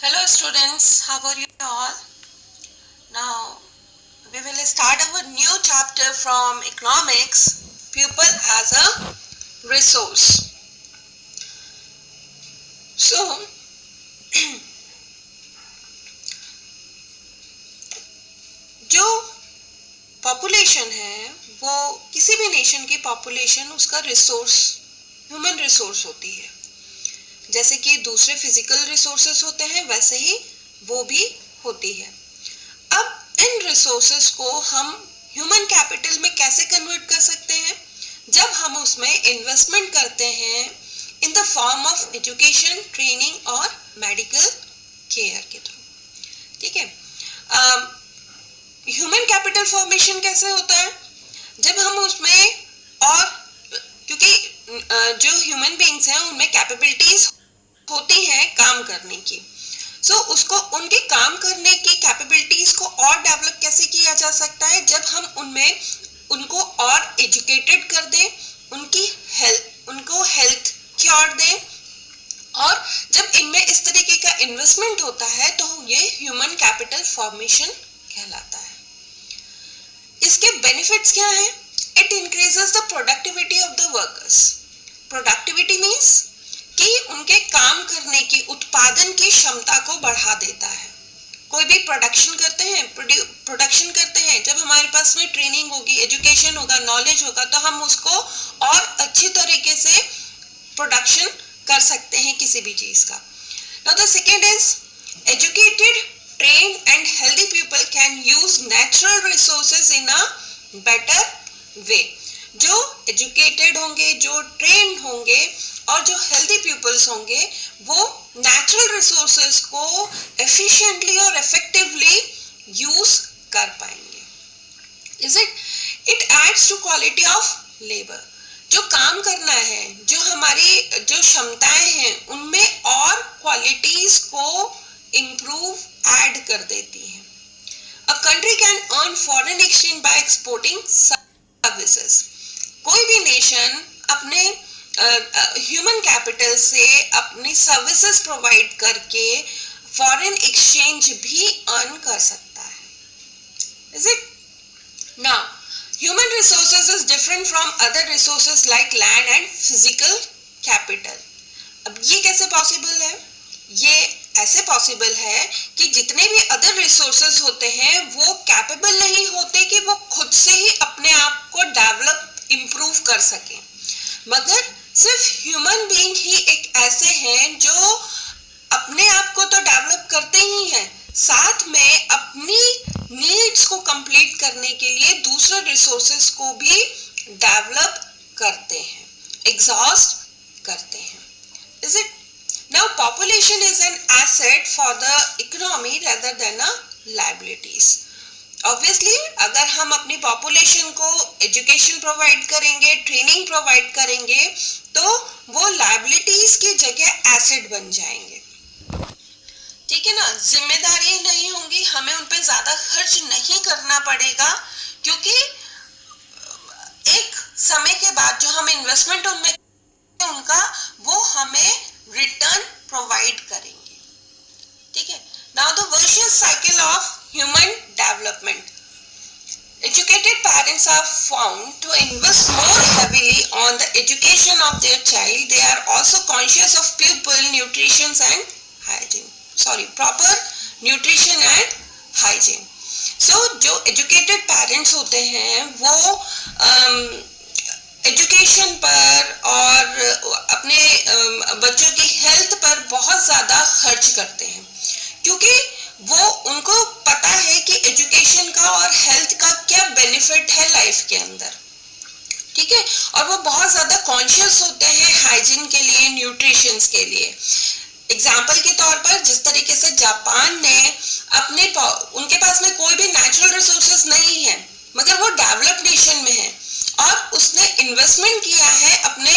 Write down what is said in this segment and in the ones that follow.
Hello students, how are you all? Now we will start our new chapter from economics, people as a resource. So जो population है वो किसी भी nation की population उसका resource human resource होती है। जैसे कि दूसरे फिजिकल रिसोर्सेस होते हैं वैसे ही वो भी होती है। अब इन रिसोर्सेस को हम ह्यूमन कैपिटल में कैसे कन्वर्ट कर सकते हैं? जब हम उसमें इन्वेस्टमेंट करते हैं in the form of education, training और मेडिकल केयर के थ्रू। ठीक है, ह्यूमन कैपिटल फॉर्मेशन कैसे होता है? जब हम उसमें और क्योंकि जो ह्यूमन बीइंग्स हैं उनमें कैपेबिलिटीज होती हैं काम करने की। उसको उनके काम करने की कैपेबिलिटीज को और डेवलप कैसे किया जा सकता है? जब हम उनको और एजुकेटेड कर दें, उनको हेल्थ क्योर दें, और जब इनमें इस तरीके का इन्वेस्टमेंट होता है तो ये ह्यूमन कैपिटल फॉर्मेशन कहलाता है। इसके बेनिफिट्स क्या हैं? It increases the productivity of the workers. Productivity means कि उनके काम करने की, उत्पादन की क्षमता को बढ़ा देता है। कोई भी प्रोडक्शन करते हैं, जब हमारे पास में ट्रेनिंग होगी, एजुकेशन होगा, नॉलेज होगा, तो हम उसको और अच्छी तरीके से प्रोडक्शन कर सकते हैं किसी भी चीज का। Now the second is educated, trained and healthy people can use natural resources in a better way। जो एजुकेटेड होंगे, जो ट्रेन होंगे और जो हेल्दी पीपल्स होंगे वो नेचुरल रिसोर्सेज को एफिशिएंटली और इफेक्टिवली यूज कर पाएंगे। Is it adds to quality of labour. जो काम करना है, जो हमारी जो क्षमताएं हैं उनमें और क्वालिटीज को improve, add कर देती है। A country can earn foreign exchange by exporting services। कोई भी नेशन अपने ह्यूमन कैपिटल से अपनी सर्विसेज प्रोवाइड करके फॉरेन एक्सचेंज भी अर्न कर सकता है। Is it? Now, human resources is different from other resources like land and physical capital। अब ये कैसे पॉसिबल है? ये ऐसे पॉसिबल है कि जितने भी अदर रिसोर्सेज होते हैं वो कैपेबल नहीं होते कि वो खुद से ही अपने आप को डेवलप, इम्प्रूव कर सकें, मगर सिर्फ ह्यूमन बीइंग ही एक ऐसे हैं जो अपने आप को तो डेवलप करते ही हैं, साथ में अपनी नीड्स को कंप्लीट करने के लिए दूसरे रिसोर्सेज को भी डेवलप करते हैं, एग्जॉस्ट करते हैं। Is it? Now population is an asset for the economy rather than a liabilities। Obviously अगर हम अपनी population को education provide करेंगे, training provide करेंगे तो वो liabilities की जगह asset बन जाएंगे। ठीक है ना, जिम्मेदारी नहीं होंगी, हमें उन पे ज्यादा खर्च नहीं करना पड़ेगा, क्योंकि एक समय के बाद जो हम इन्वेस्टमेंट उनमें उनका वो हमें रिटर्न प्रोवाइड करेंगे। ठीक है, now the virtuous cycle of human development. Educated parents are found to invest more heavily on the education of their child। They are also conscious of pupil nutrition and hygiene। proper nutrition and hygiene। जो educated parents होते हैं वो education पर और अपने बच्चों की health पर बहुत ज़्यादा खर्च करते हैं, क्योंकि वो उनको पता है कि एजुकेशन का और हेल्थ का क्या बेनिफिट है लाइफ के अंदर। ठीक है, और वो बहुत ज़्यादा कॉन्शियस होते हैं हाइजीन के लिए, न्यूट्रिशंस के लिए। एग्जाम्पल के तौर पर जिस तरीके से जापान ने उनके पास में कोई भी नेचुरल रिसोर्सेज नहीं है मगर वो डेवलप्ड नेशन में है और उसने इन्वेस्टमेंट किया है अपने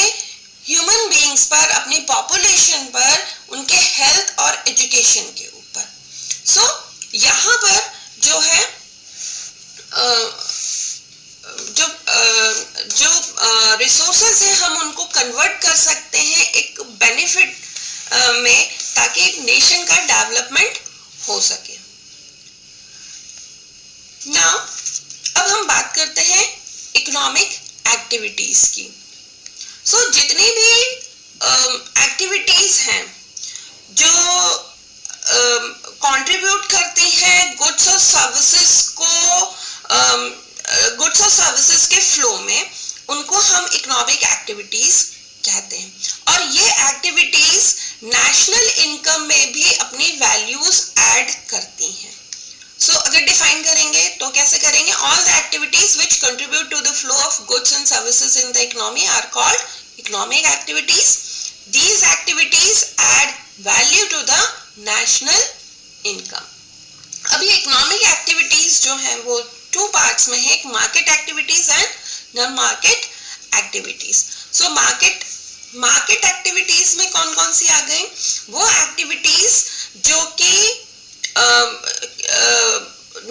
ह्यूमन बीइंग्स पर, अपनी पॉपुलेशन पर, उनके हेल्थ और एजुकेशन के ऊपर। यहाँ पर जो है जो रिसोर्सेज है हम उनको कन्वर्ट कर सकते हैं एक बेनिफिट में, ताकि नेशन का डेवलपमेंट हो सके। नाउ अब हम बात करते हैं इकोनॉमिक एक्टिविटीज की। सो जितनी भी एक्टिविटीज हैं जो कंट्रीब्यूट करती हैं गुड्स और सर्विसेज को गुड्स और सर्विसेज के फ्लो में, उनको हम इकोनॉमिक एक्टिविटीज कहते हैं। और ये एक्टिविटीज नेशनल इनकम में भी अपनी वैल्यूज ऐड करती हैं। सो अगर डिफाइन करेंगे तो कैसे करेंगे? All the activities which contribute to the flow of goods and services in the economy are called economic activities. These activities add value to the national income. अब ये इकोनॉमिक एक्टिविटीज जो हैं वो टू पार्ट्स में है, एक market activities and non market activities. So market activities में कौन कौन सी आ गई? वो एक्टिविटीज जो कि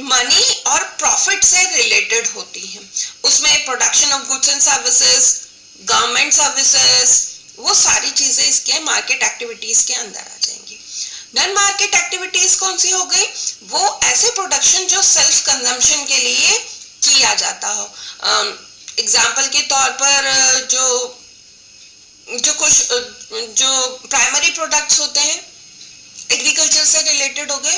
मनी और प्रॉफिट से रिलेटेड होती हैं। उसमें production of goods and services, government services, वो सारी चीजें इसके मार्केट एक्टिविटीज के अंदर आ जाएंगी। नॉन मार्केट एक्टिविटीज कौन सी हो गई? वो ऐसे प्रोडक्शन जो सेल्फ कंजम्पशन के लिए किया जाता हो। एग्जाम्पल के तौर पर जो प्राइमरी प्रोडक्ट्स होते हैं एग्रीकल्चर से रिलेटेड हो गए,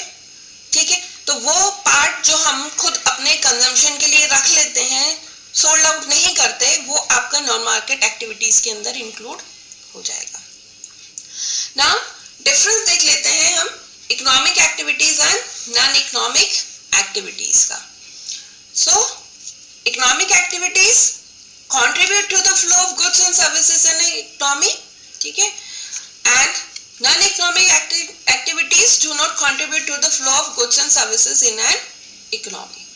ठीक है, तो वो पार्ट जो हम खुद अपने कंजम्पशन के लिए रख लेते हैं, सोल्ड आउट नहीं करते, वो आपका नॉन मार्केट एक्टिविटीज के अंदर इंक्लूड हो जाएगा। नाउ डिफरेंस देख लेते हैं हम economic activities and non economic activities का। So economic activities contribute to the flow of goods and services in an economy, ठीक है, and non-economic activities do not contribute to the flow of goods and services in an economy.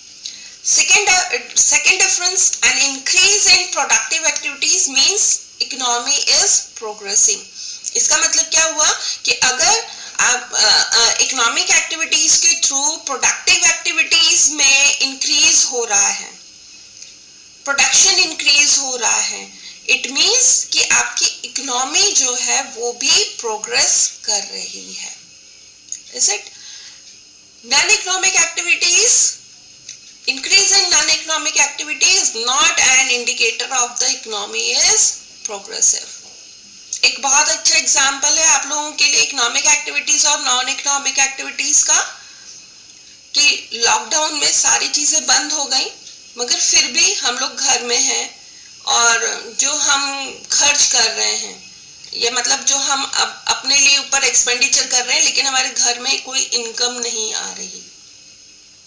Second difference, an increase in productive activities means economy is progressing. इसका मतलब क्या हुआ कि अगर आप economic activities के थ्रू प्रोडक्टिव एक्टिविटीज में increase हो रहा है, प्रोडक्शन इंक्रीज हो रहा है, इट मींस कि आपकी इकोनॉमी जो है वो भी प्रोग्रेस कर रही है। Is it? Non economic activities, increase in non economic activity is not an indicator of the economy is progressive. एक बहुत अच्छा एग्जांपल है आप लोगों के लिए इकोनॉमिक एक्टिविटीज और नॉन इकोनॉमिक एक्टिविटीज का, कि लॉकडाउन में सारी चीजें बंद हो गई मगर फिर भी हम लोग घर में हैं और जो हम खर्च कर रहे हैं, ये मतलब जो हम अपने लिए ऊपर एक्सपेंडिचर कर रहे हैं, लेकिन हमारे घर में कोई इनकम नहीं आ रही,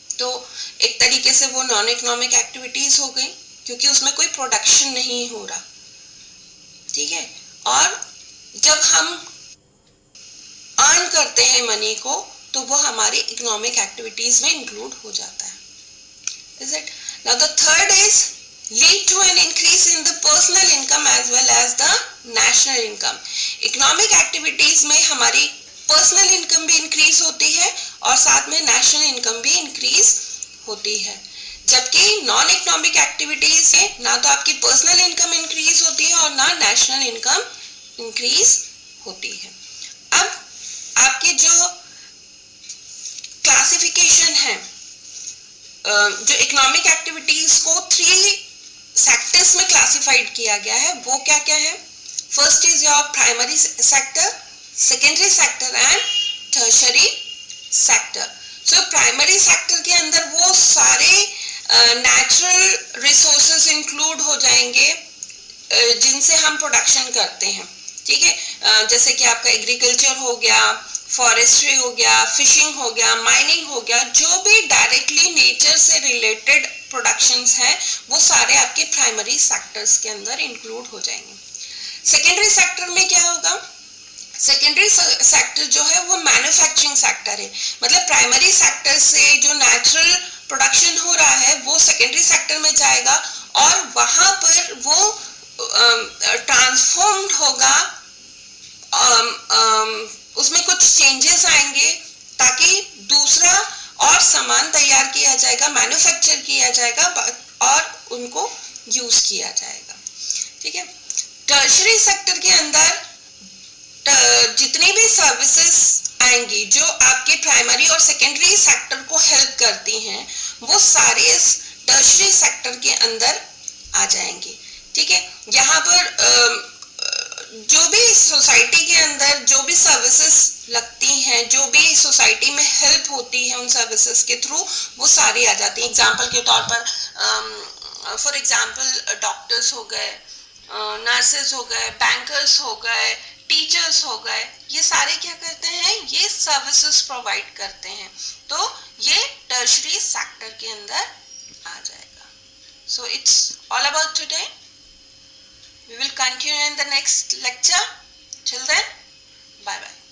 तो एक तरीके से वो नॉन इकोनॉमिक एक्टिविटीज हो गई क्योंकि उसमें कोई प्रोडक्शन नहीं हो रहा, ठीक है। और जब हम अर्न करते हैं मनी को तो वो हमारी इकोनॉमिक एक्टिविटीज में इंक्लूड हो जाता है। Is it? Now the third is lead to an increase in the personal income as well as the national income. Economic activities में हमारी personal income भी increase होती है और साथ में national income भी increase होती है, जबकि non economic activities में ना तो आपकी personal income increase होती है और ना national income increase होती है। अब आपकी जो classification है, जो इकोनॉमिक एक्टिविटीज को 3 सेक्टर्स में क्लासिफाइड किया गया है, वो क्या क्या है? First is your primary sector, secondary sector and tertiary sector. So primary sector के अंदर वो सारे नेचुरल रिसोर्सेज इंक्लूड हो जाएंगे जिनसे हम प्रोडक्शन करते हैं, ठीक है, जैसे कि आपका एग्रीकल्चर हो गया, फॉरेस्ट्री हो गया, फिशिंग हो गया, माइनिंग हो गया, जो भी डायरेक्टली नेचर से रिलेटेड प्रोडक्शंस हैं वो सारे आपके प्राइमरी सेक्टर्स के अंदर इंक्लूड हो जाएंगे। सेकेंडरी सेक्टर में क्या होगा? सेकेंडरी सेक्टर जो है वो मैन्युफैक्चरिंग सेक्टर है, मतलब प्राइमरी सेक्टर से जो नेचुरल प्रोडक्शन हो रहा है वो सेकेंडरी सेक्टर में जाएगा और वहां पर वो ट्रांसफॉर्म्ड होगा, उसमें कुछ चेंजेस आएंगे ताकि दूसरा और सामान तैयार किया जाएगा, मैन्युफैक्चर किया जाएगा और उनको यूज किया जाएगा, ठीक है। टर्शरी सेक्टर के अंदर जितनी भी सर्विसेज आएंगी जो आपके प्राइमरी और सेकेंडरी सेक्टर को हेल्प करती हैं, वो सारे इस टर्शरी सेक्टर के अंदर आ जाएंगी। ठीक है, यहाँ पर जो भी सोसाइटी के अंदर जो भी सर्विसेज लगती हैं, जो भी सोसाइटी में हेल्प होती है उन सर्विसेज के थ्रू, वो सारी आ जाती हैं। एग्जाम्पल के तौर पर फॉर एग्जाम्पल डॉक्टर्स हो गए, नर्सेज हो गए, बैंकर्स हो गए, टीचर्स हो गए, ये सारे क्या करते हैं, ये सर्विसेज प्रोवाइड करते हैं। तो ये टर्शरी सेक्टर के अंदर आ जाएगा। So it's all about today. We will continue in the next lecture. Till then, bye bye.